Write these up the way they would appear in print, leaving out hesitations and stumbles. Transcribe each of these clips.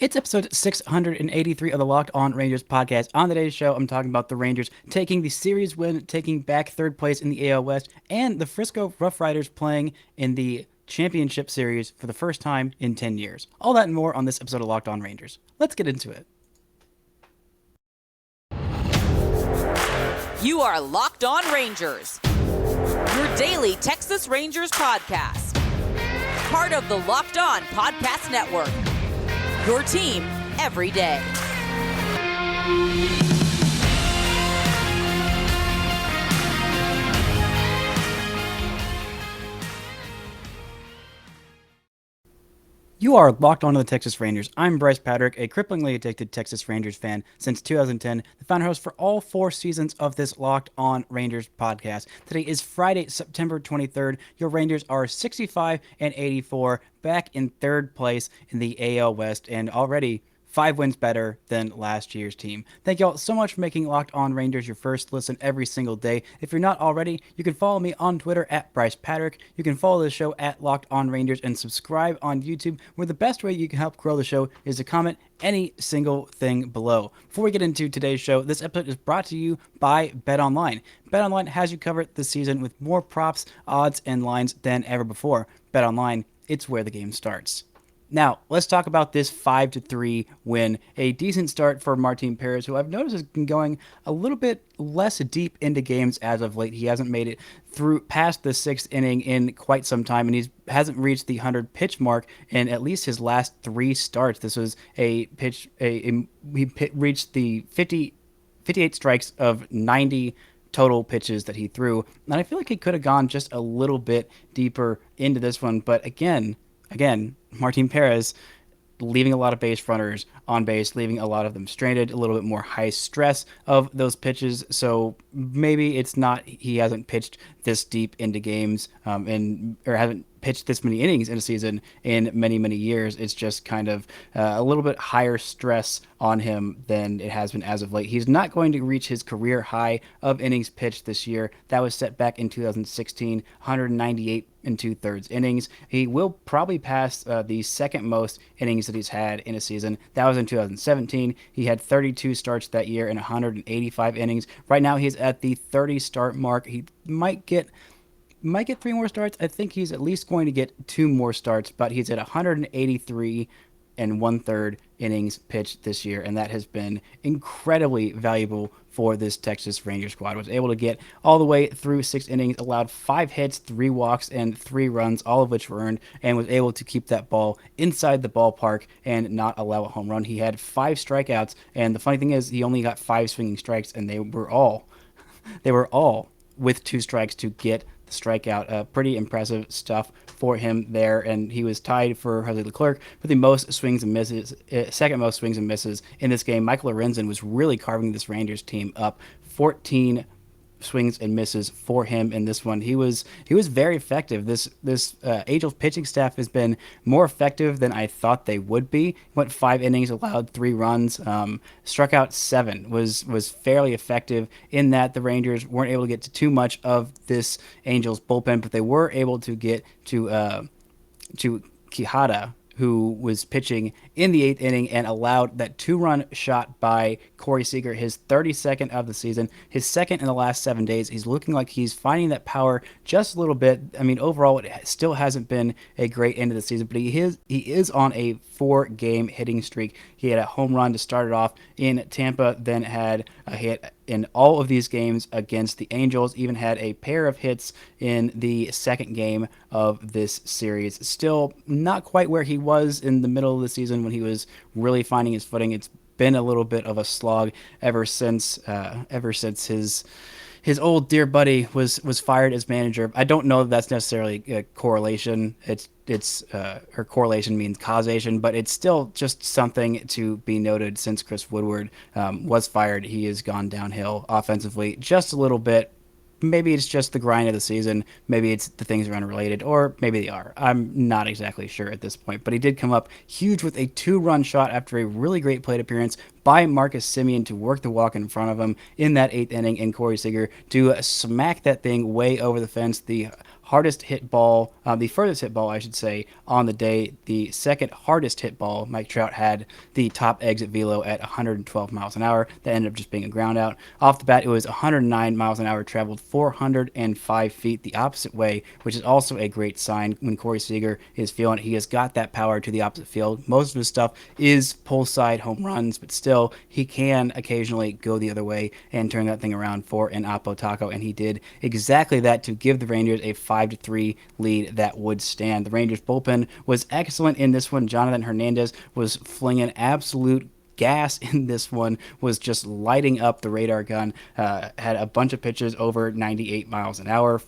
It's episode 683 of the Locked On Rangers podcast. On today's show, I'm talking about the Rangers taking the series win, taking back third place in the AL West, and the Frisco Roughriders playing in the championship series for the first time in 10 years. All that and more on this episode of Locked On Rangers. Let's get into it. You are Locked On Rangers, your daily Texas Rangers podcast. Part of the Locked On Podcast Network, your team every day. You are locked onto the Texas Rangers. I'm Bryce Patrick, a cripplingly addicted Texas Rangers fan since 2010, the founder host for all 4 seasons of this Locked On Rangers podcast. Today is Friday, September 23rd. Your Rangers are 65 and 84, back in third place in the AL West, and already 5 wins better than last year's team. Thank you all so much for making Locked On Rangers your first listen every single day. If you're not already, you can follow me on Twitter at Bryce Patrick. You can follow the show at Locked On Rangers and subscribe on YouTube, where the best way you can help grow the show is to comment any single thing below. Before we get into today's show, this episode is brought to you by BetOnline. BetOnline has you covered this season with more props, odds, and lines than ever before. BetOnline, it's where the game starts. Now, let's talk about this 5-3 win. A decent start for Martin Perez, who I've noticed has been going a little bit less deep into games as of late. He hasn't made it through past the 6th inning in quite some time, and he hasn't reached the 100 pitch mark in at least his last 3 starts. This was he reached the 58 strikes of 90 total pitches that he threw, and I feel like he could have gone just a little bit deeper into this one, but again, Martin Perez leaving a lot of base runners on base, leaving a lot of them stranded, a little bit more high stress of those pitches. So maybe it's not he hasn't pitched this deep into games or hasn't pitched this many innings in a season in many, many years. It's just kind of a little bit higher stress on him than it has been as of late. He's not going to reach his career high of innings pitched this year. That was set back in 2016, 198 and 2/3 innings. He will probably pass the second most innings that he's had in a season. That was in 2017. He had 32 starts that year and 185 innings. Right now he's at the 30 start mark. He might get 3 more starts. I think he's at least going to get 2 more starts, but he's at 183 and 1/3 innings pitched this year, and that has been incredibly valuable for this Texas Rangers squad. Was able to get all the way through 6 innings, allowed 5 hits, 3 walks, and 3 runs, all of which were earned, and was able to keep that ball inside the ballpark and not allow a home run. He had 5 strikeouts, and the funny thing is he only got 5 swinging strikes, and they were all with 2 strikes to get the strikeout. Pretty impressive stuff for him there, and he was tied for Jose Leclerc for the most swings and misses, second most swings and misses in this game. Michael Lorenzen was really carving this Rangers team up. 14 swings and misses for him in this one. He was very effective. This Angels pitching staff has been more effective than I thought they would be. Went 5 innings, allowed 3 runs, struck out 7. Was fairly effective in that the Rangers weren't able to get to too much of this Angels bullpen, but they were able to get to Quijada, who was pitching in the 8th inning and allowed that 2-run shot by Corey Seager, his 32nd of the season, his second in the last 7 days. He's looking like he's finding that power just a little bit. I mean, overall, it still hasn't been a great end of the season, but he is on a 4-game hitting streak. He had a home run to start it off in Tampa, then had a hit in all of these games against the Angels, even had a pair of hits in the second game of this series. Still not quite where he was in the middle of the season when he was really finding his footing. It's been a little bit of a slog ever since his old dear buddy was fired as manager. I don't know if that's necessarily a correlation. Or correlation means causation, but it's still just something to be noted. Since Chris Woodward was fired, he has gone downhill offensively just a little bit. Maybe it's just the grind of the season. Maybe it's the things are unrelated, or maybe they are. I'm not exactly sure at this point, but he did come up huge with a 2-run shot after a really great plate appearance by Marcus Semien to work the walk in front of him in that 8th inning, and Corey Seager to smack that thing way over the fence. The the furthest hit ball, I should say, on the day. The second hardest hit ball, Mike Trout had the top exit velo at 112 miles an hour. That ended up just being a ground out. Off the bat, it was 109 miles an hour, traveled 405 feet the opposite way, which is also a great sign when Corey Seager is feeling it. He has got that power to the opposite field. Most of his stuff is pull side home runs, but still, he can occasionally go the other way and turn that thing around for an Oppo Taco, and he did exactly that to give the Rangers a 5-3 lead that would stand. The Rangers bullpen was excellent in this one. Jonathan Hernandez was flinging absolute gas in this one, was just lighting up the radar gun. Had a bunch of pitches over 98 miles an hour,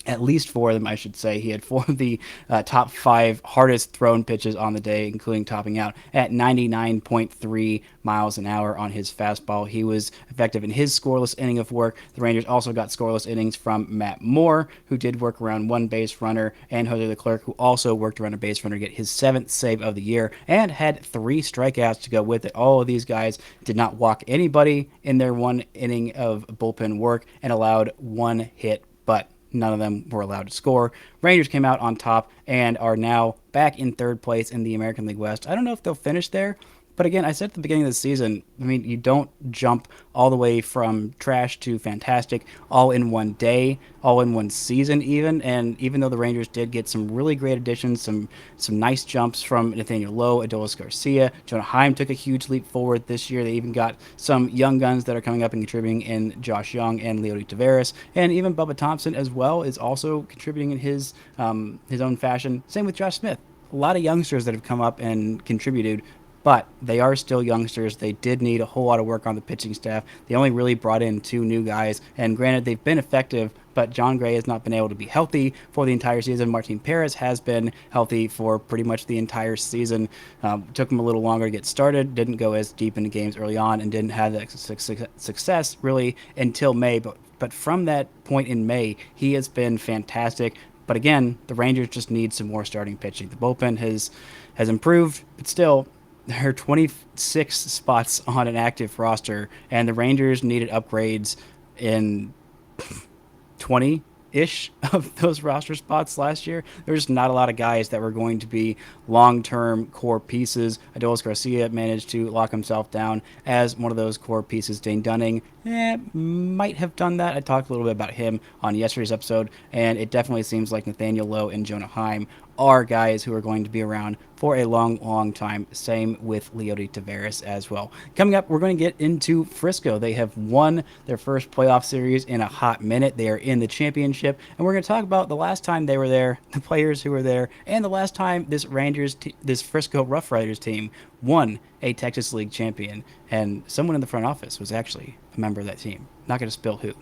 at least four of them, I should say. He had four of the top five hardest thrown pitches on the day, including topping out at 99.3 miles an hour on his fastball. He was effective in his scoreless inning of work. The Rangers also got scoreless innings from Matt Moore, who did work around one base runner, and Jose Leclerc, who also worked around a base runner to get his seventh save of the year and had 3 strikeouts to go with it. All of these guys did not walk anybody in their one inning of bullpen work and allowed 1 hit, but none of them were allowed to score. Rangers came out on top and are now back in third place in the American League West. I don't know if they'll finish there, but again, I said at the beginning of the season, I mean, you don't jump all the way from trash to fantastic all in one day, all in one season even. And even though the Rangers did get some really great additions, some nice jumps from Nathaniel Lowe, Adolis Garcia, Jonah Heim took a huge leap forward this year. They even got some young guns that are coming up and contributing in Josh Young and Leody Taveras. And even Bubba Thompson as well is also contributing in his own fashion. Same with Josh Smith. A lot of youngsters that have come up and contributed, but they are still youngsters. They did need a whole lot of work on the pitching staff. They only really brought in 2 new guys, and granted, they've been effective, but John Gray has not been able to be healthy for the entire season. Martin Perez has been healthy for pretty much the entire season. Took him a little longer to get started, didn't go as deep into games early on, and didn't have that success really until May. But from that point in May, he has been fantastic. But again, the Rangers just need some more starting pitching. The bullpen has improved, but still, there are 26 spots on an active roster, and the Rangers needed upgrades in 20-ish of those roster spots last year. There's not a lot of guys that were going to be long-term core pieces. Adolis Garcia managed to lock himself down as one of those core pieces. Dane Dunning might have done that. I talked a little bit about him on yesterday's episode, and it definitely seems like Nathaniel Lowe and Jonah Heim are guys who are going to be around for a long, long time. Same with Leody Taveras as well. Coming up, we're going to get into Frisco. They have won their first playoff series in a hot minute. They are in the championship, and we're going to talk about the last time they were there, the players who were there, and the last time this this Frisco Roughriders team won a Texas League champion. And someone in the front office was actually a member of that team. Not going to spill who.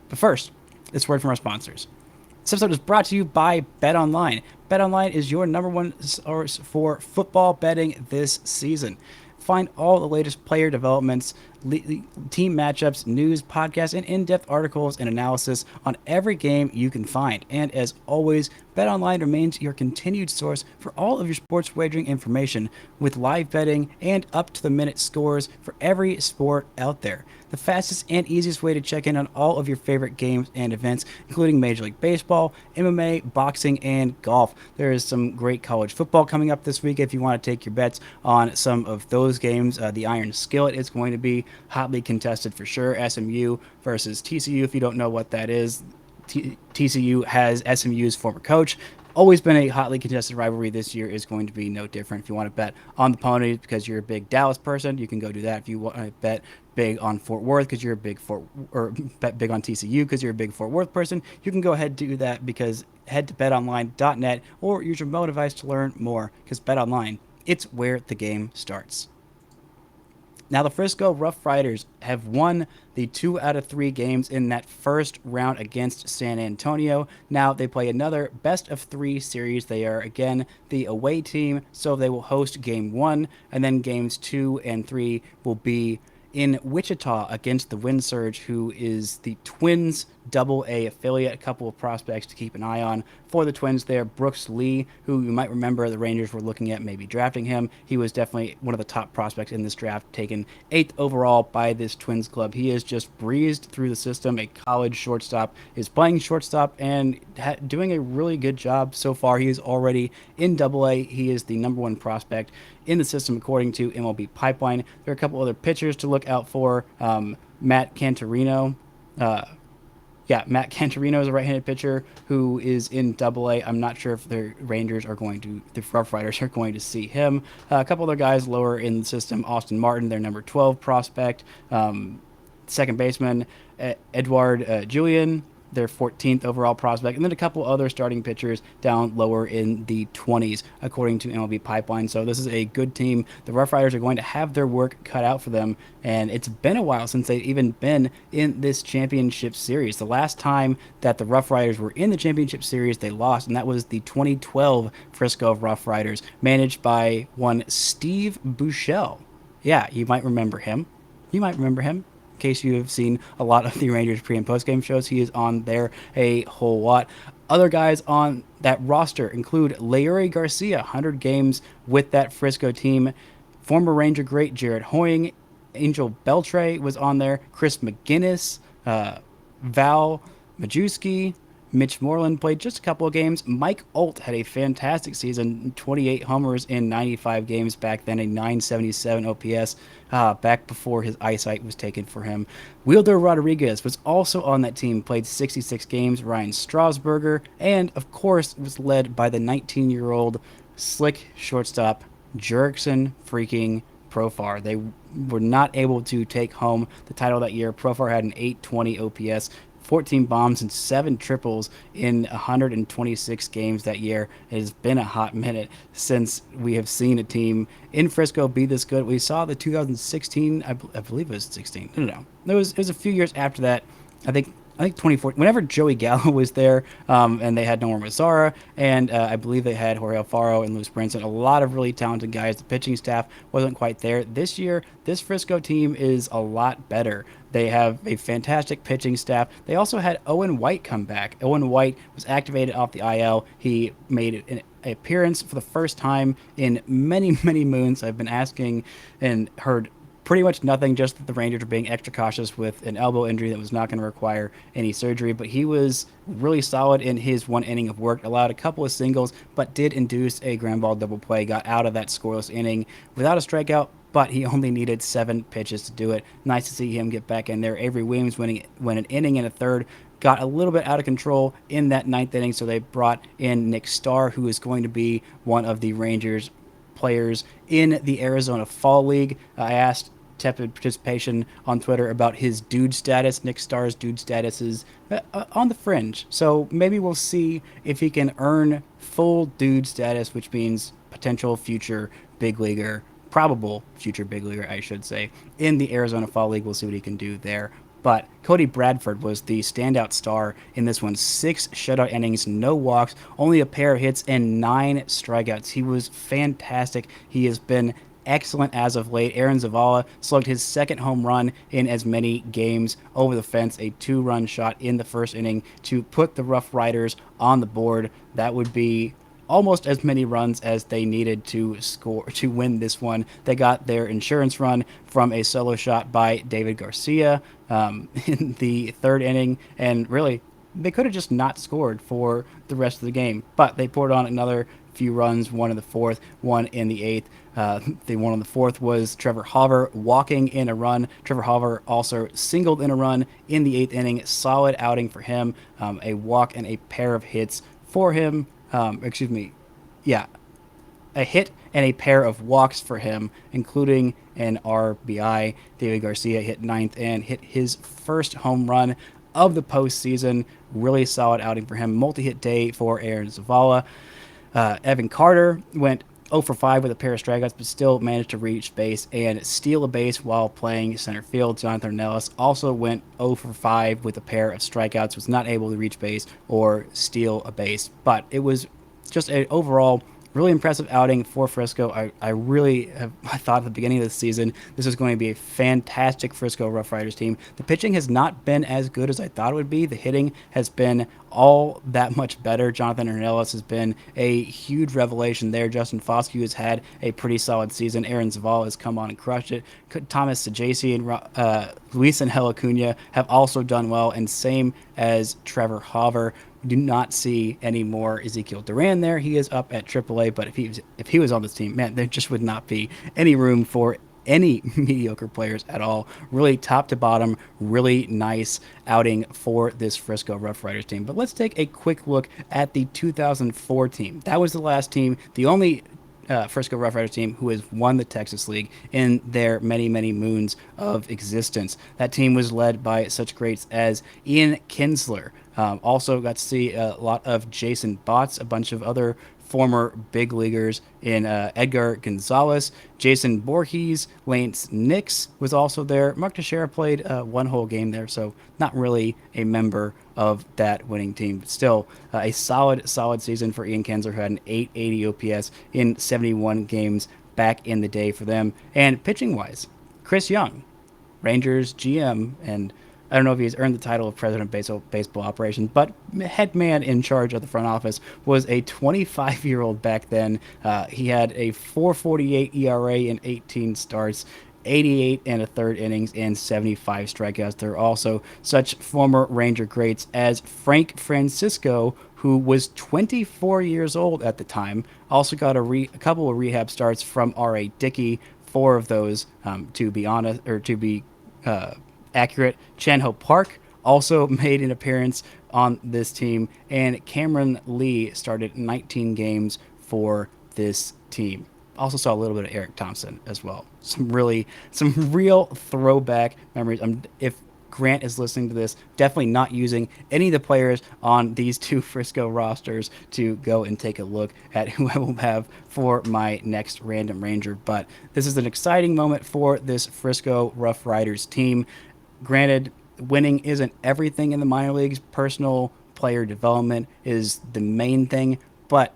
But first, this word from our sponsors. This episode is brought to you by BetOnline. BetOnline is your number one source for football betting this season. Find all the latest player developments, team matchups, news, podcasts, and in-depth articles and analysis on every game you can find. And as always, BetOnline remains your continued source for all of your sports wagering information with live betting and up-to-the-minute scores for every sport out there. The fastest and easiest way to check in on all of your favorite games and events, including Major League Baseball, MMA, boxing, and golf. There is some great college football coming up this week if you want to take your bets on some of those games. The Iron Skillet is going to be hotly contested for sure. SMU versus TCU, if you don't know what that is. TCU has SMU's former coach. Always been a hotly contested rivalry. This year is going to be no different. If you want to bet on the Ponies because you're a big Dallas person, you can go do that. If you want to bet big on Fort Worth because you're a big bet big on TCU because you're a big Fort Worth person, you can go ahead and do that because head to betonline.net or use your mobile device to learn more because BetOnline, it's where the game starts. Now, the Frisco Roughriders have won the 2 out of 3 games in that first round against San Antonio. Now, they play another best-of-3 series. They are, again, the away team, so they will host Game 1, and then Games 2 and 3 will be in Wichita against the Wind Surge, who is the Twins' Double-A affiliate. A couple of prospects to keep an eye on for the Twins there. Brooks Lee, who you might remember the Rangers were looking at maybe drafting him. He was definitely one of the top prospects in this draft, taken 8th overall by this Twins club. He has just breezed through the system. A college shortstop, is playing shortstop and doing a really good job so far. He is already in Double-A. He is the number one prospect in the system according to MLB Pipeline. There are a couple other pitchers to look out for. Matt Cantorino. Matt Cantorino is a right-handed pitcher who is in Double-A. I'm not sure if the Roughriders are going to see him. A couple other guys lower in the system. Austin Martin, their number 12 prospect. Second baseman, Edward Julian, their 14th overall prospect, and then a couple other starting pitchers down lower in the 20s, according to MLB Pipeline. So this is a good team. The Roughriders are going to have their work cut out for them, and it's been a while since they've even been in this championship series. The last time that the Roughriders were in the championship series, they lost, and that was the 2012 Frisco Roughriders, managed by one Steve Buechele. Yeah, you might remember him. In case you have seen a lot of the Rangers pre- and post-game shows, he is on there a whole lot. Other guys on that roster include Leury Garcia, 100 games with that Frisco team. Former Ranger great Jared Hoying, Angel Beltre was on there. Chris McGinnis, Val Majewski, Mitch Moreland played just a couple of games. Mike Olt had a fantastic season, 28 homers in 95 games back then, a 977 OPS back before his eyesight was taken for him. Wilder Rodriguez was also on that team, played 66 games. Ryan Strasburger, and of course was led by the 19-year-old slick shortstop Jurickson freaking Profar. They were not able to take home the title that year. Profar had an 820 OPS, 14 bombs and 7 triples in 126 games that year. It has been a hot minute since we have seen a team in Frisco be this good. We saw the 2016, I believe it was 16. No. It was a few years after that. I think 2014, whenever Joey Gallo was there, and they had Norman Mazzara, and I believe they had Jorge Alfaro and Luis Brinson, a lot of really talented guys. The pitching staff wasn't quite there. This year, this Frisco team is a lot better. They have a fantastic pitching staff. They also had Owen White come back. Owen White was activated off the IL. He made an appearance for the first time in many, many moons. I've been asking and heard pretty much nothing, just that the Rangers are being extra cautious with an elbow injury that was not going to require any surgery. But he was really solid in his one inning of work, allowed a couple of singles, but did induce a ground ball double play, got out of that scoreless inning without a strikeout, but he only needed 7 pitches to do it. Nice to see him get back in there. Avery Williams went an inning and a third, got a little bit out of control in that 9th inning, so they brought in Nick Starr, who is going to be one of the Rangers players in the Arizona Fall League. I asked tepid participation on Twitter about his dude status. Nick Starr's dude status is on the fringe, so maybe we'll see if he can earn full dude status, which means potential future big leaguer, probable future big leaguer, I should say, in the Arizona Fall League. We'll see what he can do there. But Cody Bradford was the standout star in this one. 6 shutout innings, no walks, only a pair of hits, and 9 strikeouts. He was fantastic. He has been excellent as of late. Aaron Zavala slugged his 2nd home run in as many games over the fence, a 2-run shot in the first inning to put the Rough Riders on the board. That would be almost as many runs as they needed to score to win this one. They got their insurance run from a solo shot by David Garcia in the 3rd inning, and really they could have just not scored for the rest of the game, but they poured on another few runs, one in the 4th, one in the 8th. The one on the 4th was Trevor Hauver walking in a run. Trevor Hauver also singled in a run in the 8th inning. Solid outing for him. A walk and a pair of hits for him. A hit and a pair of walks for him, including an RBI. David Garcia hit 9th and hit his first home run of the postseason. Really solid outing for him. Multi-hit day for Aaron Zavala. Evan Carter went 0 for 5 with a pair of strikeouts, but still managed to reach base and steal a base while playing center field. Jonathan Ornelas also went 0 for 5 with a pair of strikeouts, was not able to reach base or steal a base, but it was just an overall really impressive outing for Frisco. I really have, I thought at the beginning of the season this was going to be a fantastic Frisco Roughriders team. The pitching has not been as good as I thought it would be. The hitting has been all that much better. Jonathan Hernandez has been a huge revelation there. Justin Foscue has had a pretty solid season. Aaron Zavala has come on and crushed it. Thomas Sajaci and Luis Angel Acuna have also done well, and same as Trevor Hauver. We do not see any more Ezekiel Duran there. He is up at AAA, but if he was on this team, man, there just would not be any room for any mediocre players at all. Really top to bottom, really nice outing for this Frisco Roughriders team. But let's take a quick look at the 2004 team. That was the last team, the only Frisco Roughriders team who has won the Texas League in their many, many moons of existence. That team was led by such greats as Ian Kinsler. Also got to see a lot of Jason Botts, a bunch of other former big leaguers in Edgar Gonzalez, Jason Voorhees, Lance Nix was also there. Mark Teixeira played one whole game there, so not really a member of that winning team. But still, a solid season for Ian Kinsler, who had an 880 OPS in 71 games back in the day for them. And pitching-wise, Chris Young, Rangers GM, and I don't know if he's earned the title of president of baseball operations, but head man in charge of the front office, was a 25-year-old back then. He had a 4.48 ERA in 18 starts, 88 and a third innings, and 75 strikeouts. There are also such former Ranger greats as Frank Francisco, who was 24 years old at the time. Also got a couple of rehab starts from R.A. Dickey, 4 of those, to be honest, or to be accurate. Chan-Ho Park also made an appearance on this team, and Cameron Lee started 19 games for this team. Also saw a little bit of Eric Thompson as well. Some real throwback memories. If Grant is listening to this, definitely not using any of the players on these 2 Frisco rosters to go and take a look at who I will have for my next Random Ranger. But this is an exciting moment for this Frisco Roughriders team. Granted, winning isn't everything in the minor leagues. Personal player development is the main thing, but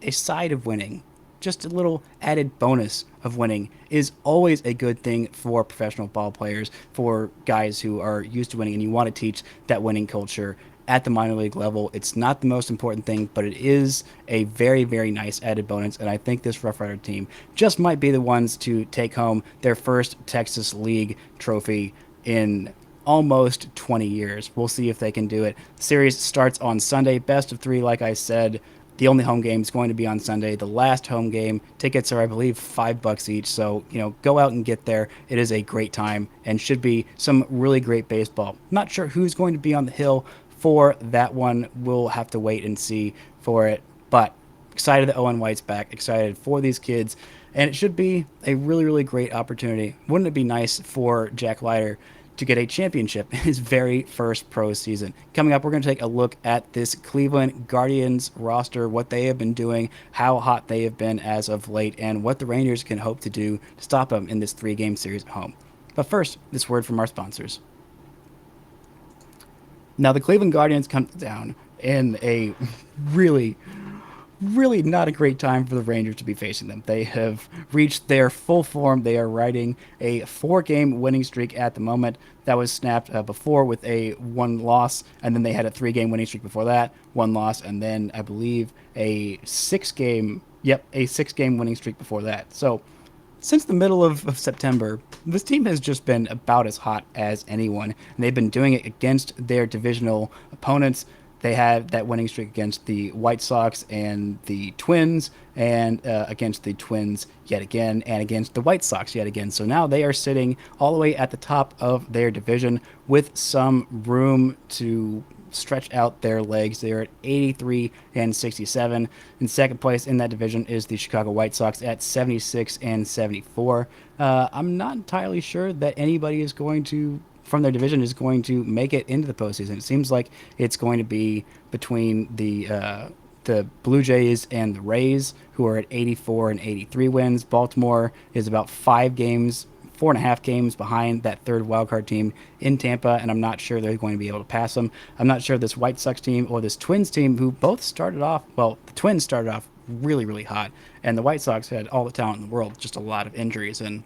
a side of winning, just a little added bonus of winning, is always a good thing for professional ball players, for guys who are used to winning and you want to teach that winning culture at the minor league level. It's not the most important thing, but it is a very, very nice added bonus, and I think this Rough Rider team just might be the ones to take home their first Texas League trophy in almost 20 years. We'll see if they can do it. The series starts on Sunday, best of 3, like I said. The only home game is going to be on Sunday. The last home game tickets are, I believe, $5 each. So, go out and get there. It is a great time and should be some really great baseball. Not sure who's going to be on the hill for that one. We'll have to wait and see for it. But excited that Owen White's back. Excited for these kids. And it should be a really, really great opportunity. Wouldn't it be nice for Jack Leiter to get a championship in his very first pro season? Coming up, we're going to take a look at this Cleveland Guardians roster, what they have been doing, how hot they have been as of late, and what the Rangers can hope to do to stop them in this 3-game series at home. But first, this word from our sponsors. Now, the Cleveland Guardians come down in a really not a great time for the Rangers to be facing them. They have reached their full form. They are riding a 4-game winning streak at the moment. That was snapped before with a 1 loss, and then they had a 3-game winning streak before that, 1 loss, and then I believe a 6-game winning streak before that. So since the middle of September, this team has just been about as hot as anyone, and they've been doing it against their divisional opponents. They had that winning streak against the White Sox and the Twins, and against the Twins yet again, and against the White Sox yet again. So now they are sitting all the way at the top of their division with some room to stretch out their legs. They are at 83 and 67. In second place in that division is the Chicago White Sox at 76 and 74. I'm not entirely sure that anybody is going to from their division is going to make it into the postseason. It seems like it's going to be between the Blue Jays and the Rays, who are at 84 and 83 wins. Baltimore is about 4.5 games behind that third wildcard team in Tampa, and I'm not sure they're going to be able to pass them. I'm not sure this White Sox team or this Twins team, who both started off, well, the Twins started off really, really hot. And the White Sox had all the talent in the world, just a lot of injuries. And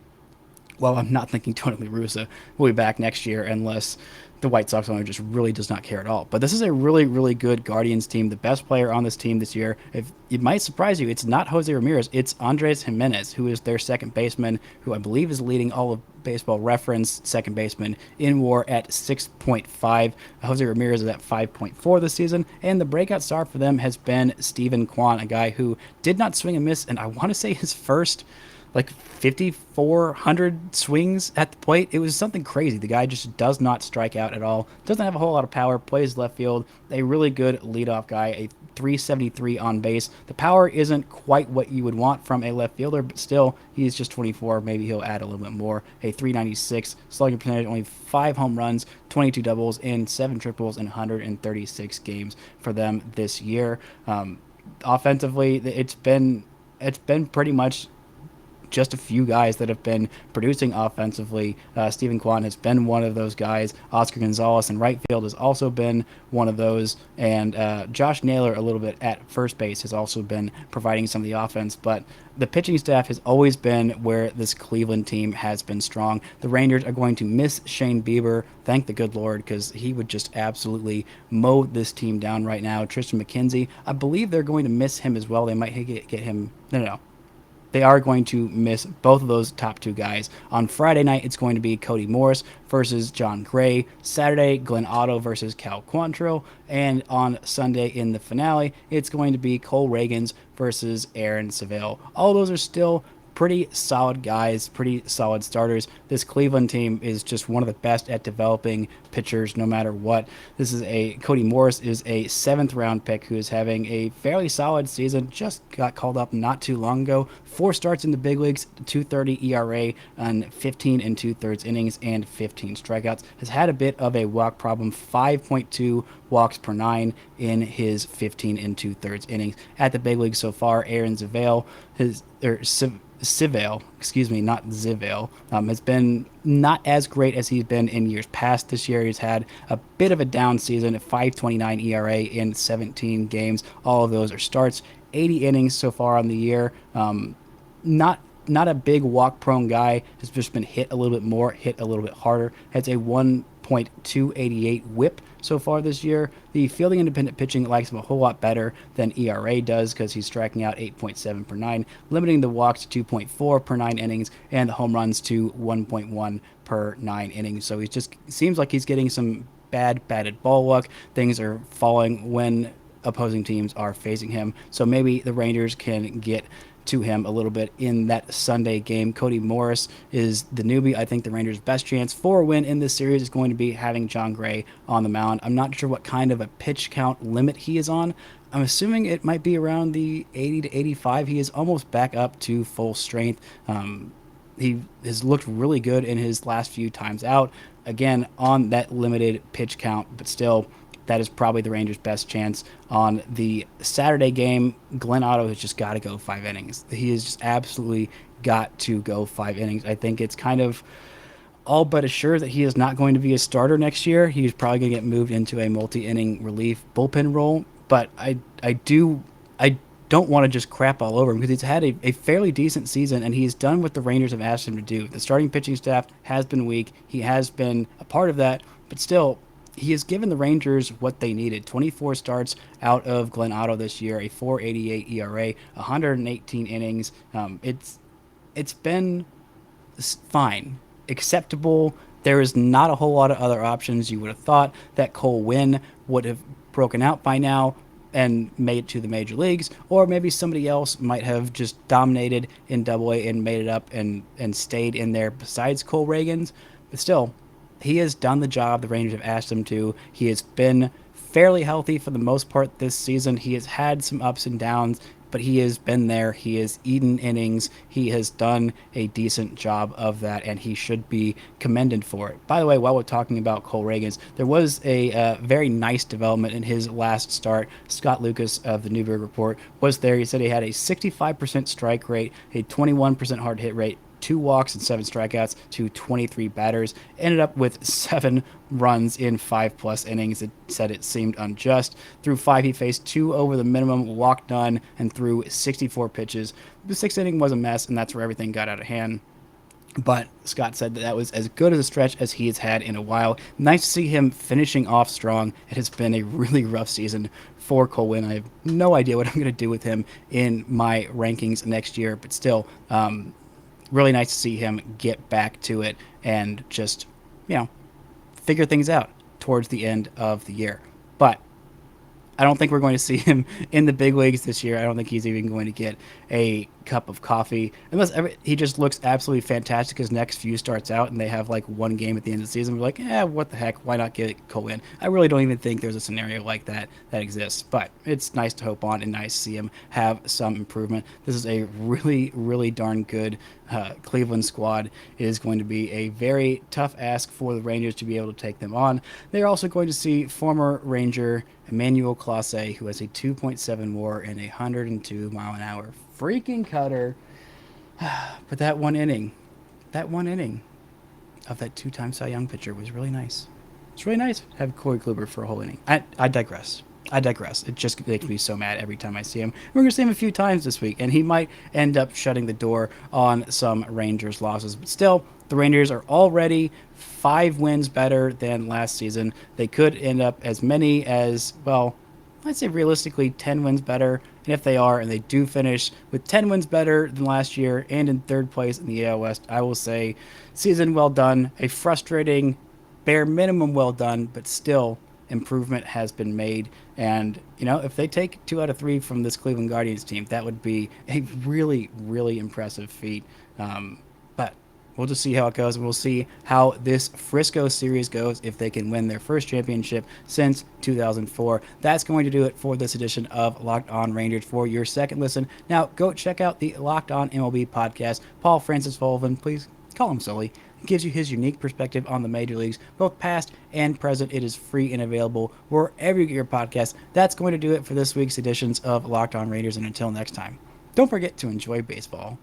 well, I'm not thinking Tony La Russa will be back next year unless the White Sox owner just really does not care at all. But this is a really, really good Guardians team. The best player on this team this year, if it might surprise you, it's not Jose Ramirez, it's Andres Jimenez, who is their second baseman, who I believe is leading all of Baseball Reference second baseman in WAR at 6.5. Jose Ramirez is at 5.4 this season, and the breakout star for them has been Steven Kwan, a guy who did not swing and miss, and I want to say his first like 5,400 swings at the plate. It was something crazy. The guy just does not strike out at all. Doesn't have a whole lot of power. Plays left field. A really good leadoff guy. A 373 on base. The power isn't quite what you would want from a left fielder, but still, he's just 24. Maybe he'll add a little bit more. A 396 slugging percentage, only 5 home runs, 22 doubles, and 7 triples in 136 games for them this year. Offensively, it's been pretty much just a few guys that have been producing offensively. Steven Kwan has been one of those guys. Oscar Gonzalez in right field has also been one of those. And Josh Naylor, a little bit at first base, has also been providing some of the offense. But the pitching staff has always been where this Cleveland team has been strong. The Rangers are going to miss Shane Bieber. Thank the good Lord, because he would just absolutely mow this team down right now. Tristan McKenzie, I believe they're going to miss him as well. They might get him. No. They are going to miss both of those top two guys. On Friday night, it's going to be Cody Morris versus John Gray. Saturday, Glenn Otto versus Cal Quantrill. And on Sunday in the finale, it's going to be Cole Reagans versus Aaron Seville. All those are still pretty solid guys, pretty solid starters. This Cleveland team is just one of the best at developing pitchers no matter what. Cody Morris is a 7th round pick who is having a fairly solid season. Just got called up not too long ago. 4 starts in the big leagues, 2.30 ERA on 15 and 2/3 innings and 15 strikeouts. Has had a bit of a walk problem, 5.2 walks per 9 in his 15 and 2/3 innings. At the big leagues so far, Aaron Civale, excuse me, not Zivale, has been not as great as he's been in years past. This year he's had a bit of a down season at 5.29 ERA in 17 games. All of those are starts. 80 innings so far on the year. Not a big walk prone guy. Has just been hit a little bit more, hit a little bit harder. Has a 1.288 whip so far this year. The fielding independent pitching likes him a whole lot better than ERA does because he's striking out 8.7 per 9, limiting the walks to 2.4 per 9 innings and the home runs to 1.1 per 9 innings. So he just seems like he's getting some batted ball luck. Things are falling when opposing teams are facing him. So maybe the Rangers can get to him a little bit in that Sunday game. Cody Morris is the newbie. I think the Rangers' best chance for a win in this series is going to be having John Gray on the mound. I'm not sure what kind of a pitch count limit he is on. I'm assuming it might be around the 80 to 85. He is almost back up to full strength. He has looked really good in his last few times out. Again, on that limited pitch count, but still, that is probably the Rangers' best chance. On the Saturday game, Glenn Otto has just got to go 5 innings. He has just absolutely got to go 5 innings. I think it's kind of all but assured that he is not going to be a starter next year. He's probably going to get moved into a multi-inning relief bullpen role. But I don't want to just crap all over him because he's had a fairly decent season and he's done what the Rangers have asked him to do. The starting pitching staff has been weak. He has been a part of that, but still, he has given the Rangers what they needed. 24 starts out of Glenn Otto this year, a 4.88 ERA, 118 innings. It's been fine, acceptable. There is not a whole lot of other options. You would have thought that Cole Winn would have broken out by now and made it to the major leagues, or maybe somebody else might have just dominated in Double-A and made it up and stayed in there besides Cole Reagans. But still, he has done the job the Rangers have asked him to. He has been fairly healthy for the most part this season. He has had some ups and downs, but he has been there. He has eaten innings. He has done a decent job of that, and he should be commended for it. By the way, while we're talking about Cole Reagans, there was a very nice development in his last start. Scott Lucas of the Newberg Report was there. He said he had a 65% strike rate, a 21% hard hit rate, 2 walks and 7 strikeouts to 23 batters. Ended up with 7 runs in 5+ innings. It said it seemed unjust. Through 5, he faced 2 over the minimum, walked none, and threw 64 pitches. The 6th inning was a mess, and that's where everything got out of hand. But Scott said that was as good as a stretch as he has had in a while. Nice to see him finishing off strong. It has been a really rough season for Cole Winn. I have no idea what I'm going to do with him in my rankings next year, but still, really nice to see him get back to it and just, figure things out towards the end of the year. But I don't think we're going to see him in the big leagues this year. I don't think he's even going to get a cup of coffee unless he just looks absolutely fantastic. His next few starts out and they have like 1 game at the end of the season. We're like, what the heck? Why not get Cole in? I really don't even think there's a scenario like that exists. But it's nice to hope on and nice to see him have some improvement. This is a really, really darn good Cleveland squad. It is going to be a very tough ask for the Rangers to be able to take them on. They're also going to see former Ranger Emmanuel Clase, who has a 2.7 WAR and a 102-mile-an-hour freaking cutter. But that one inning of that 2-time Cy Young pitcher was really nice. It's really nice to have Corey Kluber for a whole inning. I digress. It just makes me so mad every time I see him. We're going to see him a few times this week, and he might end up shutting the door on some Rangers losses. But still, the Rangers are already 5 wins better than last season. They could end up as many as, well, I'd say realistically 10 wins better. And if they are, and they do finish with 10 wins better than last year and in 3rd place in the AL West, I will say season well done. A frustrating, bare minimum well done, but still improvement has been made. And, if they take 2 out of 3 from this Cleveland Guardians team, that would be a really, really impressive feat. But we'll just see how it goes, and we'll see how this Frisco series goes if they can win their first championship since 2004. That's going to do it for this edition of Locked On Rangers for your second listen. Now, go check out the Locked On MLB podcast. Paul Francis Sullivan, please call him Sully. Gives you his unique perspective on the major leagues, both past and present. It is free and available wherever you get your podcasts. That's going to do it for this week's editions of Locked On Rangers, and until next time, don't forget to enjoy baseball.